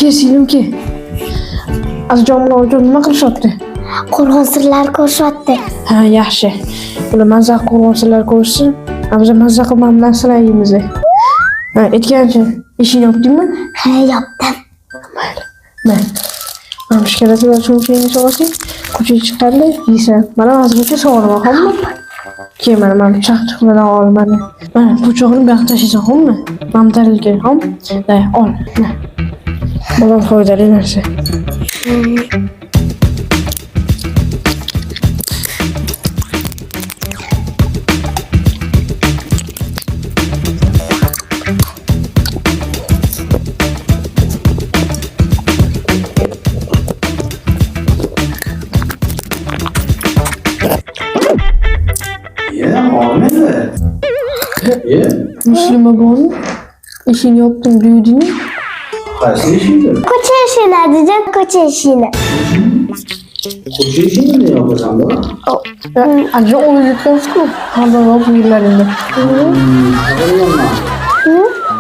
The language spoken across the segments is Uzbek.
Kesinlikle. Azizjon bilan uchun nima qilishyapti? Qo'rg'on sirlari ko'rishyapti. Ha, yaxshi. Ular mazza qo'rg'on sirlari ko'rishsin. Biz mazza qilib narsalar yeymiz. Ha, aytgancha, ishingni yopdingmi? Ha, yopdim. Mayli. Mana shu keraklar shunchayni so'rasang, ko'chaga chiqqanda yeysan. Mana hozircha sog'lom, hamma. Keyin mana chaqchaq bilan ol mana. Mana po'chog'ini bu yoqqa tashlaysan, hamma. Mana tarilga, ham. Da, ol. Bolam foydali narsa. Muslima bormi? İşini yaptım büyüdüğünü. Qaysi ishingni? Ko'cha ishini dedim, ko'cha ishini. Ko'cha ishingni ne yopasan bu? Acı o'ylayotgansiz-ku. Hozir bu yillarida.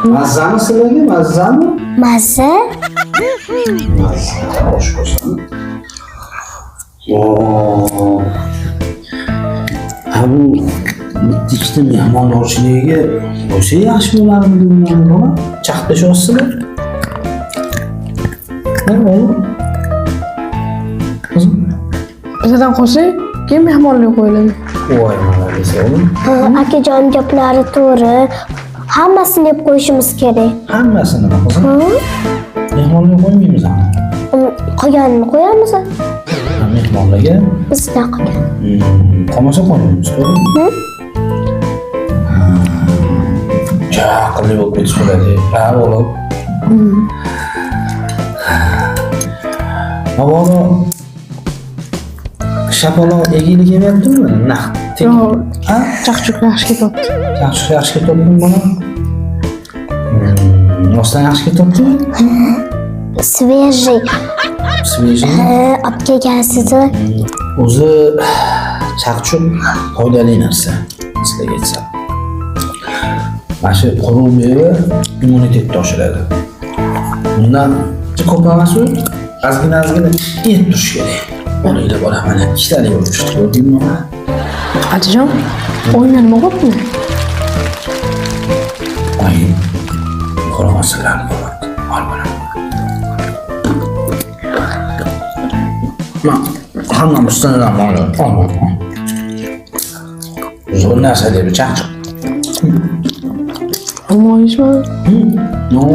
Mazzami sizlarga? Mazzami? Mazza? Mazza, xo'sh bo'lsin. Oo. Ha bu bitta mehmondorchiligiga qo'ysa yaxshi bo'lardi dedim bola. Chaqtashyapsizlar. Ne oğlum? Kızım? Zaten qo'ysa, keyin mehmonlik qo'yiladi. Voy malalisi oğlum. Akajon gaplari to'g'ri. Hammasini deb qo'yishimiz kerak. Hammasini nima qilsin? Mehmonlik qo'ymaymiz ham. Qolganini qo'yamiz. Mehmonlarga Bizda qolgan. tomosha qo'ymaymiz, to'g'rimi? Aqlli bo'lib ketish kerak. Ha, oğlum. Avvalo shapaloq egilik yemayaptimi? Naqd. Yo'q, chaqchuq yaxshi ketyapti. Yaxshi ketyaptimi buni? Rostdan yaxshi ketyaptimi? Svejiy. Svejiy? Olib kelgansiz. O'zi chaqchuq foydali narsa. Sizlarga aytsam. Mana shu quruq meva immunitetni oshiradi. Bundan ko'p emas-ku, ozgina yeb turish kerak. Onanglar bola mana ishlari yo'q chiqdi, ko'rdingmi? Ajijon, o'yinlar nima bo'pti? O'yin qo'rg'onchilar bo'lyapti. Ol bolam. Ma, hammamizdan ma'lum. Ol. Zo'r narsa deb chaqchuq. Olmoyishmi? Yo'q,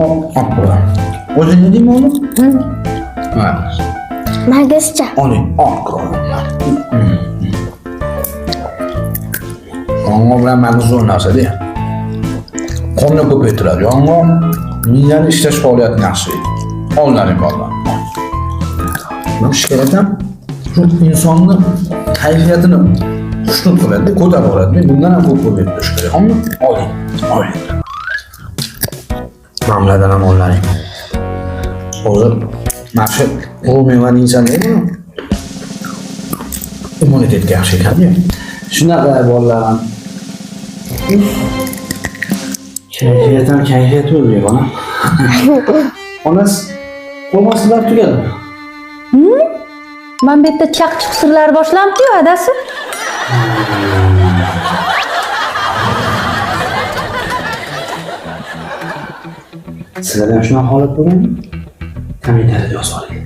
o'zing nima oğlum? Ha. Magizcha. Oling, Yong'oq bilan mag'iz zo'r narsa-da. Qonni ko'paytiradi. Yong'oq miyani ishlash faoliyatini yaxshilaydi. Onlaring bolalar. Bu kerakdan shu insonni kayfiyatini xushnud qiladi, ko'tarib yuboradi. Bundan ham ko'p ko'paytirish kerak. Oling. Mamladan ham onlaring. Hozir mana shu quruq mevani yeysanlar, immunitetga yaxshi ekan-ku. Shunaqa bolalar. Kayfiyat bo'ldi bana. Onasi qo'maslar tugadi. Men bu yerda chaqchuq sirlari boshlanibdi-ku, adasi. Sizlarga ham shunaqa holat bo'lganmi? Kommentariyada yozib oling.